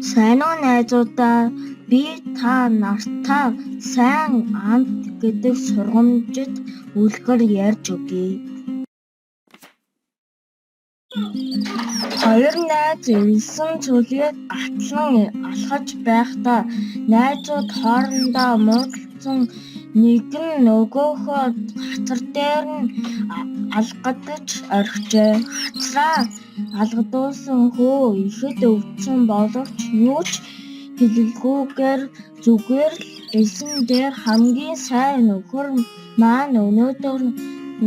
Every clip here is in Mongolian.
Сайн уу найзуудаа би та нартай сайн амт гэдэг сургамжит үлгэр ярьж өгье. Хоёр найз элсэн цөлийг гатлан алхаж байхдаа найзууд хоорондоо муудалцсан нэг нь нөгөөхөө хацар дээр нь алгадаж орхижээ. Хацраа алгадуулсан хөө ихэд өвдсөн боловч юу ч хэлэлгүйгээр зүгээр л элсэн дээр хамгийн сайн нөхөр маань өнөөдөр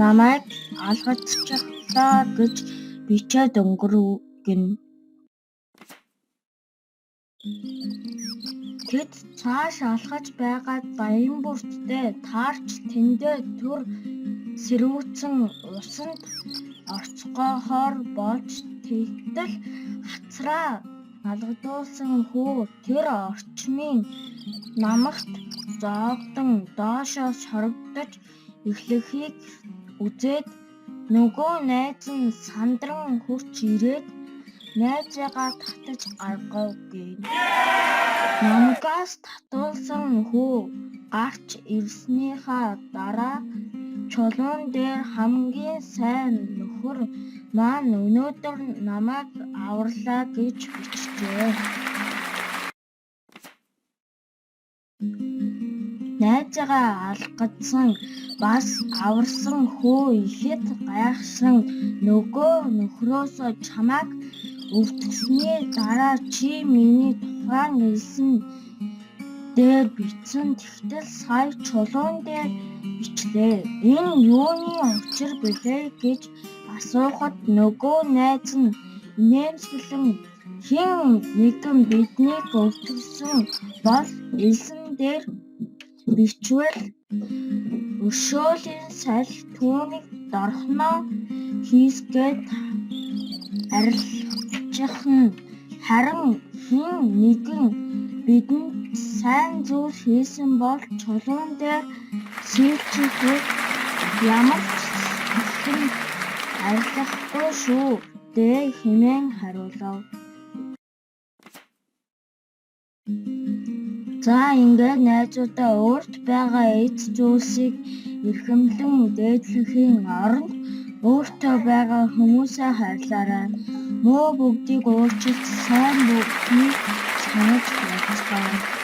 намайг алгадчихлаа гэж бичээд өнгөргөнө. Тэд цааш алхаж байгаад баян бүртдээ таарч тэндээ түр сэрүүцэн усанд орцгохоор болж тэгтэл хацраа алгадуулсан хүү тэр орчмын намагт зоогдон доошоо сорогдож эхлэхийг үзээд нөгөө найз нь сандран хурч ирээд найзаагаа татаж гаргав гэв. Намгаас татуулсан хүү гарч ирснийхаа дараа чулуун дээр хамгийн сайн нөхөр маань өнөөдөр намайг аварлаа гэж бичжээ. Найзаагаа алгадсан бас аварсан хүү ихэд гайхсан нөгөө нөхрөөсөө чамайг өвдгсөний дараа чи миний тухайн элсэн дээр бичсэн тэгтэл сая чулуун дээр бичлээ. Энэ юуны учир билээ гэж асуухад нөгөө найз нь инээмсэглэн хэн нэгэн биднийг өвдгсөн бол элсэн дээр бичвэл өшөөлийн салхи түүнийг дорхноо хийсгээд арилжих нь харин хэн нэгэн бидэнд сайн зүйл хийсэн бол чулуун дээр сүйтгэхэд ямар ч хэлхэн арилгахгүй шүү дээ хэмээн хариулав. За ингээд найзуудаа өөрт байгаа эд зүйлсийг эрхэмлэн дээдлэхийн оронд өөртөө байгаа хүмүүсээ хайрлаарай. Муу бүгдийг өөрчилж сайн бүгдийг санаж байгацгаая.